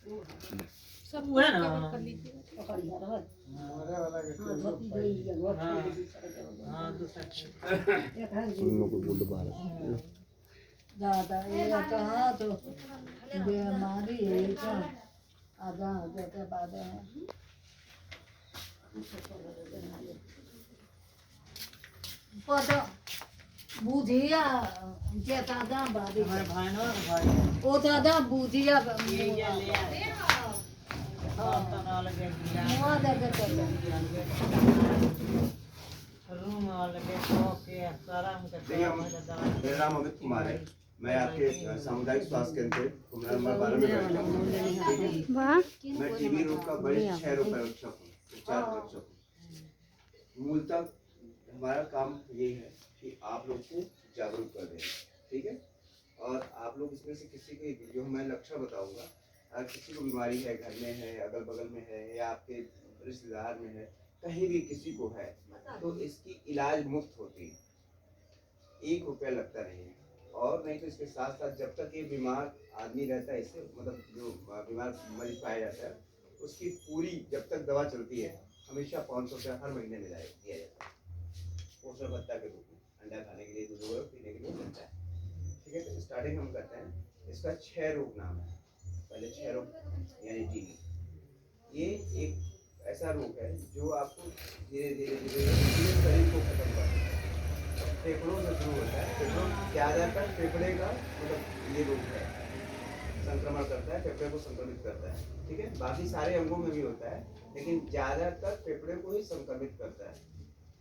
सब वो है ना कर लीजिए। हाँ दूसरा उन लोगों को बोल बाहर ज्यादा ये कहाँ तो बीमारी है क्या आधा जाते बाद है पता बुधिया जे दादा बारी हमारे भाई ना भाई ओ दादा बुधिया ये ले आए तना लगे मुआ दे रूम लगे ओके सारा देखिए मेरा नाम अमित कुमार है। मैं आपके सामुदायिक स्वास्थ्य केंद्र कुमरा नंबर 12 में बैठा हूँ। ठीक है, मैं टीबी रोग का बड़े 6 रोग परीक्षक हूँ, उपचार परीक्षक हूँ। मूलतः हमारा काम ये है कि आप लोग को जागरूक कर दें, ठीक है। और आप लोग इसमें से किसी को जो मैं लक्षण बताऊंगा, अगर किसी को बीमारी है, घर में है, अगल बगल में है या आपके रिश्तेदार में है, कहीं भी किसी को है तो इसकी इलाज मुफ्त होती है, 1 रुपया लगता नहीं है। और नहीं तो इसके साथ साथ जब तक ये बीमार आदमी रहता है, इससे मतलब जो बीमार मरीज पाया जाता है, उसकी पूरी जब तक दवा चलती है हमेशा 500 रुपया हर महीने में दिया जाता है, पोषण भत्ता के रूप में। अंडा खाने के लिए, दूध पीने के लिए मिलता है, ठीक है। तो स्टार्टिंग हम करते हैं, इसका 6 रोग नाम है। पहले 6 रोग यानी टीबी, ये एक ऐसा रोग है जो आपको धीरे धीरे धीरे शरीर को खत्म करता है। फेफड़ों से शुरू होता है, फेफड़ों ज़्यादातर फेफड़े का मतलब ये रोग है, संक्रमण करता है, फेफड़े को संक्रमित करता है, ठीक है। बाकी सारे अंगों में भी होता है, लेकिन ज़्यादातर फेफड़े को ही संक्रमित करता है।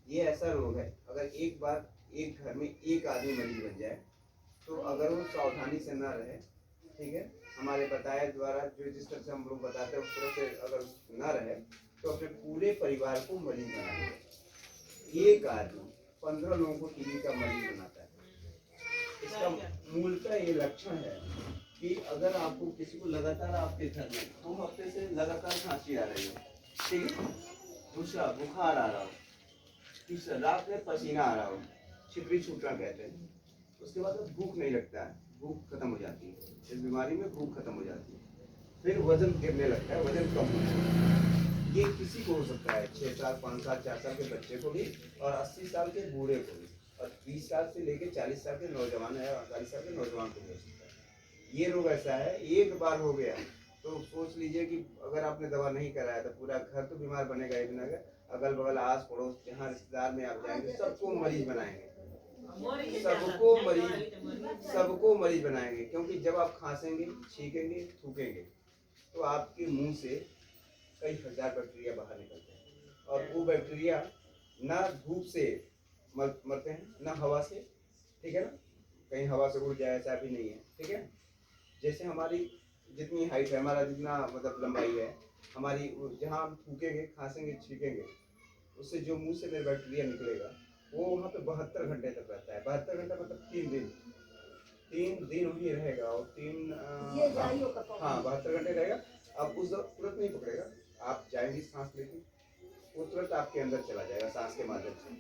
ये ऐसा रोग है, अगर एक बार एक घर में एक आदमी मरीज बन जाए तो अगर वो सावधानी से न रहे, ठीक है, हमारे बताए द्वारा जो जिस तरह से हम लोग बताते हैं उस तरह से अगर न रहे तो अपने पूरे परिवार को मरीज बना देगा। एक आदमी 15 लोगों को टीबी का मरीज बनाता है। इसका मूलतः ये लक्षण है कि अगर आपको किसी को लगातार आपके घर में 2 हफ्ते से लगातार खांसी आ रही है, ठीक है, दूसरा बुखार आ रहा हो, तीसरा रात में पसीना आ रहा हो, छिपरी छूटना कहते हैं, उसके बाद भूख नहीं लगता है, भूख खत्म हो जाती है, इस बीमारी में भूख खत्म हो जाती है, फिर वजन गिरने लगता है, वजन कम होता है। ये किसी को हो सकता है, 6 साल 5 साल 4 साल के बच्चे को भी और 80 साल के बूढ़े को भी, और 20 साल से लेकर 40 साल के नौजवान है और 48 साल के नौजवान को भी हो सकता है। ये रोग ऐसा है, एक बार हो गया तो सोच लीजिए कि अगर आपने दवा नहीं कराया तो पूरा घर तो बीमार बनेगा ही बनेगा, अगल बगल आस पड़ोस जहाँ रिश्तेदार में आप जाएंगे सबको मरीज बनाएंगे, सबको मरीज बनाएंगे। क्योंकि जब आप खांसेंगे, छींकेंगे, थूकेंगे तो आपके मुंह से कई हजार बैक्टीरिया बाहर निकलते हैं, और वो बैक्टीरिया ना धूप से मरते हैं ना हवा से, ठीक है ना, कहीं हवा से उड़ जाए ऐसा भी नहीं है, ठीक है। जैसे हमारी जितनी हाइट है, हमारा जितना मतलब लंबाई है हमारी, जहाँ हम थूकेंगे, खांसेंगे, छींकेंगे, उससे जो मुंह से मेरा बैक्टीरिया निकलेगा वो वहाँ पे 72 घंटे तक रहता है। 72 घंटा मतलब 3 दिन वही रहेगा, और 3 हाँ 72 घंटे रहेगा। अब उस तुरंत नहीं पकड़ेगा, आप जाएंगे सांस लेके, वो तुरंत आपके अंदर चला जाएगा सांस के माध्यम से।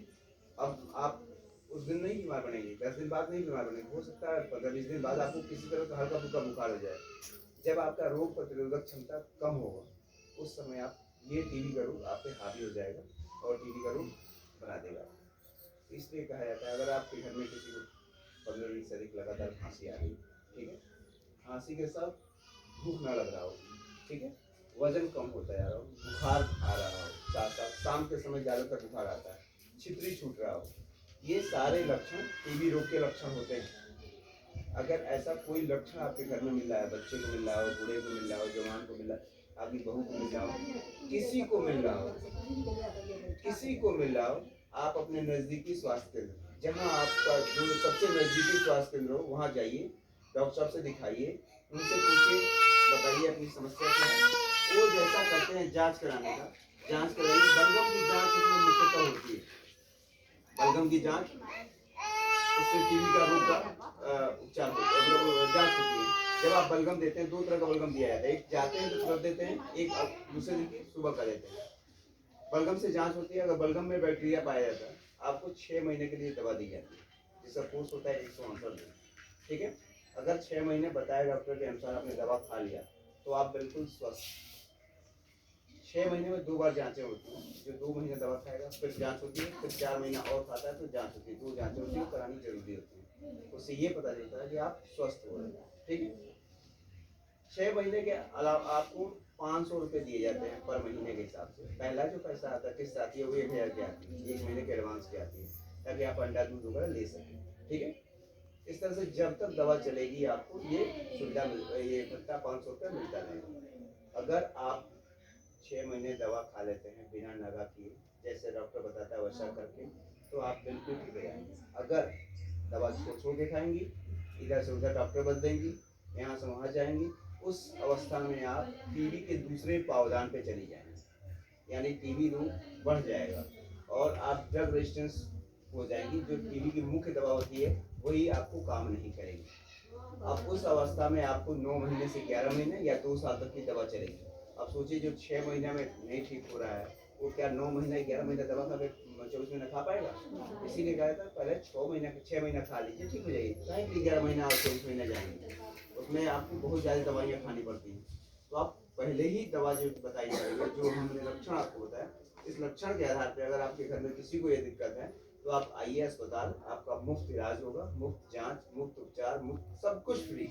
अब आप उस दिन नहीं बीमार बनेंगे, 10 दिन बाद नहीं बीमार बनेंगे, हो सकता है 15-20 दिन बाद आपको किसी तरह का हल्का फुल्का बुखार हो जाए। जब आपका रोग प्रतिरोधक क्षमता कम होगा उस समय आप ये टीबी का रोग आप पे हावी हो जाएगा और टीबी का रोग बना देगा। इसलिए कहा जाता है अगर आपके घर में किसी को 15 दिन से अधिक लगातार खांसी आ रही, ठीक है, खांसी के साथ भूख ना लग रहा हो, ठीक है, वजन कम होता जा रहा हो, बुखार आ रहा हो, साथ साथ शाम के समय ज़्यादातर बुखार आता है, छितरी छूट रहा हो, ये सारे लक्षण टीबी रोग के लक्षण होते हैं। अगर ऐसा कोई लक्षण आपके घर में मिल रहा है, बच्चे को मिल रहा हो, बूढ़े को मिल रहा हो, जवान को मिल रहा है, आपकी बहू को मिल रहा हो, किसी को मिल रहा हो, किसी को मिल रहा हो, आप अपने नज़दीकी स्वास्थ्य केंद्र, जहाँ आपका जो सबसे नज़दीकी स्वास्थ्य केंद्र हो वहाँ जाइए, डॉक्टर साहब से दिखाइए, उनसे पूछिए, बताइए अपनी समस्या क्या है। वो जैसा करते हैं जांच कराने का, जांच कराइए। बलगम की जांच इसमें मुख्यतः होती है, बलगम की जांच, उससे टीबी का रोग का उपचार जांच होती है। जब आप बलगम देते हैं, 2 तरह का बलगम दिया जाता है, एक जाते हैं तो तुरंत देते हैं, एक दूसरे दिन सुबह का देते हैं। बलगम से जांच होती है, अगर बलगम में बैक्टीरिया पाया जाता है आपको 6 महीने के लिए दवा दी जाती है, जिसका कोर्स होता है 168 दिन, ठीक है। अगर 6 महीने बताए डॉक्टर के अनुसार आपने दवा खा लिया तो आप बिल्कुल स्वस्थ। 6 महीने में 2 बार जांचें होती हैं। जो 2 महीने दवा खाएगा फिर जांच होती है, फिर 4 महीना और खाता है तो जांच होती है। 2 जांचें होती है, करानी जरूरी होती है। उससे ये पता चलता है कि आप स्वस्थ हो रहे हैं। ठीक है। 6 महीने के अलावा आपको 500 रुपये दिए जाते हैं पर महीने के हिसाब से। पहला जो पैसा आता है, किस्त आती है, वो 1000 की आती है, 1 महीने के एडवांस की आती है, ताकि आप अंडा दूध वगैरह ले सकें। ठीक है। इस तरह से जब तक दवा चलेगी आपको ये सुविधा ये भत्ता 500 रुपये मिलता रहेगा। अगर आप 6 महीने दवा खा लेते हैं बिना नागा किए, जैसे डॉक्टर बताता है वैसा करके, तो आप बिल्कुल ठीक हो जाएंगे। अगर दवा छोड़ के खाएंगी, इधर से उधर डॉक्टर बदलेंगी, यहाँ से वहाँ जाएंगी, उस अवस्था में आप टीबी के दूसरे पावदान पे चली जाएंगी, यानी टीबी रोग बढ़ जाएगा और आप ड्रग रेजिस्टेंस हो जाएंगी। जो टीबी की मुख्य दवा होती है वही आपको काम नहीं करेगी। अब उस अवस्था में आपको 9 महीने से 11 महीने या 2 साल तक की दवा चलेगी। अब सोचिए जो 6 महीने में नहीं ठीक हो रहा है वो क्या 9 महीने 11 महीने दवा खा के 24 महीना खा पाएगा? इसीलिए कहा था पहले 6 महीना खा लीजिए, ठीक हो जाएगी। 11 महीना और 24 महीना जाएंगे, उसमें आपको बहुत ज़्यादा दवाइयाँ खानी पड़ती हैं। तो आप पहले ही दवा जो बताई जाएगी, जो हमने लक्षण आपको बताया, इस लक्षण के आधार पर अगर आपके घर में किसी को ये दिक्कत है तो आप आइए अस्पताल, आपका मुफ्त इलाज होगा, मुफ्त जांच, मुफ्त उपचार, मुफ्त सब कुछ फ्री।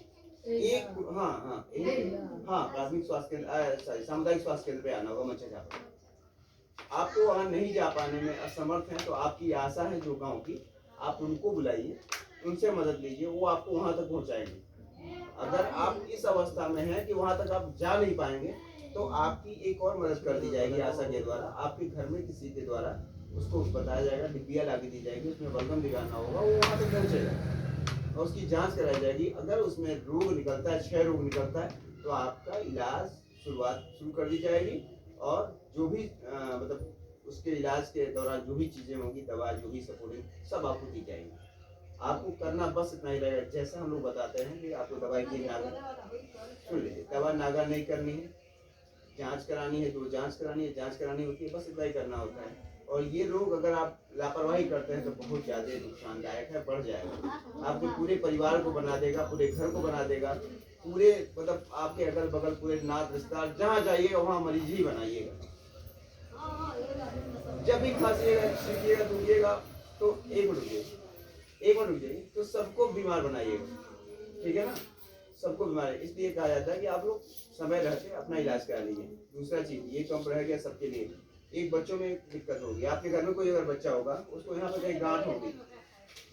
प्राथमिक स्वास्थ्य केंद्र, सामुदायिक स्वास्थ्य केंद्र पे आना होगा मच्छर। आपको वहाँ नहीं जा पाने में असमर्थ हैं तो आपकी आशा है जो गांव की, आप उनको बुलाइए, उनसे मदद लीजिए, वो आपको वहाँ तक पहुँचाएंगे। अगर आप इस अवस्था में हैं कि वहाँ तक आप जा नहीं पाएंगे तो आपकी एक और मदद कर दी जाएगी आशा के द्वारा। आपके घर में किसी के द्वारा उसको बताया जाएगा, डिब्बिया ला के दी जाएगी, उसमें बलगम दिखाना होगा, वो वहाँ तक पहुँचेगा और उसकी जांच कराई जाएगी। अगर उसमें रोग निकलता है, 6 रोग निकलता है, तो आपका इलाज शुरू कर दी जाएगी और जो भी मतलब उसके इलाज के दौरान जो भी चीज़ें होंगी, दवा जो भी सपोर्टिंग, सब आपको दी जाएगी। आपको करना बस इतना ही रहेगा, जैसा हम लोग बताते हैं कि आपको दवाई की नागा, सुन लीजिए, दवा नागा नहीं करनी है, जांच करानी है, 2 जांच करानी है, जांच करानी होती है, बस इतना ही करना होता है। और ये रोग अगर आप लापरवाही करते हैं तो बहुत ज़्यादा नुकसानदायक है, बढ़ जाएगा, आपके पूरे परिवार को बना देगा, पूरे घर को बना देगा, पूरे मतलब आपके अगल बगल पूरे नात रिश्तेदार जहाँ जाइएगा वहाँ मरीज ही बनाइएगा। जब भी खांसिएगा, छींकिएगा, दुखिएगा तो 1 मिनट रुक जाइए, तो सबको बीमार बनाइएगा, ठीक है ना, सबको बीमार है। इसलिए कहा जाता है कि आप लोग समय रहते अपना इलाज करा लीजिए। दूसरा चीज ये कम रह गया सबके लिए, एक बच्चों में दिक्कत होगी, आपके घर में कोई अगर बच्चा होगा उसको यहाँ पे कहीं गांठ होगी,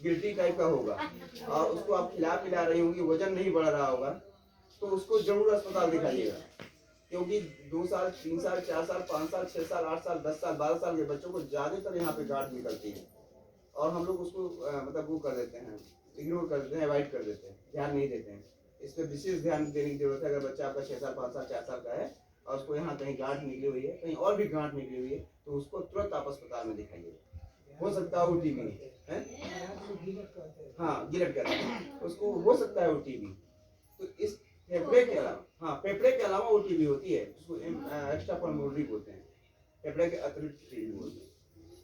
गिल्टी टाइप का होगा और उसको आप खिला रही होंगी, वजन नहीं बढ़ रहा होगा, तो उसको जरूर अस्पताल दिखाइएगा। क्योंकि 2 साल 3 साल 4 साल 5 साल 6 साल 8 साल 10 साल 12 साल के बच्चों को ज्यादातर यहाँ पे गांठ निकलती है और हम लोग उसको मतलब वो कर देते हैं, इग्नोर कर देते हैं, अवॉइड कर देते हैं, ध्यान नहीं देते हैं। इस पर विशेष ध्यान देने की जरूरत है। अगर बच्चा आपका 6 साल 5 साल 4 साल का है और उसको यहाँ कहीं गांठ निकली हुई है, कहीं और भी गांठ निकली हुई है, तो उसको तुरंत आप अस्पताल में दिखाइए। हो सकता है वो टीबी है, हाँ गिलट कहते हैं उसको, हो सकता है वो टीबी। तो इस फेफड़े के अलावा, हाँ फेफड़े के अलावा वो टीबी होती है, उसको एक्स्ट्रा पल्मोनरी बोलते हैं, फेफड़े के अतिरिक्त टीबी बोलते हैं।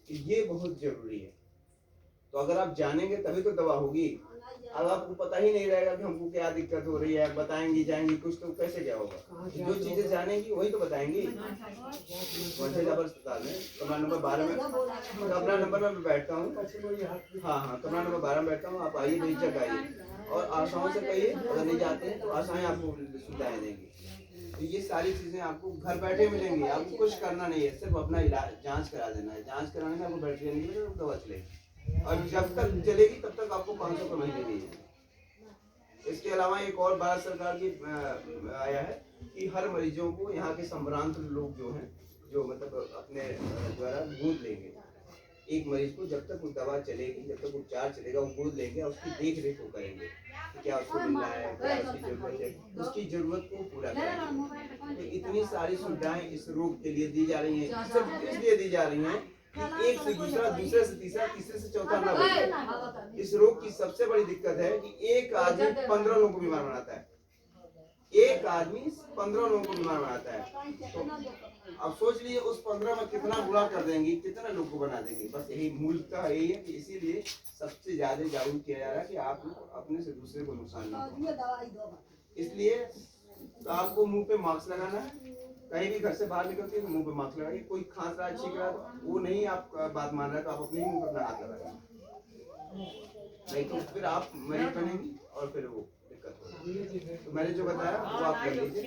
तो ये बहुत जरूरी है। तो अगर आप जानेंगे तभी तो दवा होगी। अब आपको पता ही नहीं रहेगा कि हमको क्या दिक्कत हो रही है, बताएंगी जाएंगी कुछ, तो कैसे क्या होगा? जो चीजें जानेंगी वही तो बताएंगी। अस्पताल में कमरा नंबर 12 में, कमरा नंबर में बैठता हूँ, हाँ कमरा नंबर 12 में बैठता हूँ। आप आइए, बेहिचक आइए और आशाओं से कहिए, अगर नहीं जाते हैं तो आशाएं आपको सुविधाएं देंगी। तो ये सारी चीजें आपको घर बैठे मिलेंगी, आपको कुछ करना नहीं है, सिर्फ अपना इलाज जांच करा देना है। जांच कराने में आपको बैटरी नहीं मिलेगी, दवा चलेगी और जब तक चलेगी तब तक आपको 500 रुपये महीने दिए। इसके अलावा एक और भारत सरकार की आया है कि हर मरीजों को यहाँ के संभ्रांत लोग जो हैं, जो मतलब अपने द्वारा गोद लेंगे एक मरीज को, जब तक वो दवा चलेगी, जब तक उपचार चलेगा, वो गोद लेंगे और उसकी देख रेख को करेंगे कि क्या उसको मिल रहा है, क्या उसकी जरूरत है, उसकी जरूरत को पूरा करेंगे। तो इतनी सारी सुविधाएं इस रोग के लिए दी जा रही हैं, सिर्फ इसलिए दी जा रही हैं कि एक से दूसरा, दूसरे से तीसरा, तीसरे से चौथा ना बने। इस रोग की सबसे बड़ी दिक्कत है कि एक आदमी 15 लोगों को बीमार बनाता है, एक आदमी 15 लोगों को बीमार बनाता है। तो अब सोच लीजिए उस 15 में कितना गुणा कर देंगे, कितना लोग को बना देंगे। बस यही मूलतः यही है कि इसीलिए सबसे ज्यादा जागरूक किया जा रहा है कि आप अपने से दूसरे को नुकसान न हो। इसलिए तो आपको मुंह पे मास्क लगाना है। कहीं भी घर से बाहर निकलती है तो मुंह पे मास्क लगाइए। कोई खांस रहा है, छींक रहा है तो वो नहीं आप बात मान रहा है तो आप अपने ही मुंह पे अपना हाथ लगाइए, नहीं तो फिर आप मरीज बनेंगी और फिर वो दिक्कत होगी। तो मैंने जो बताया वो आप कर लीजिए।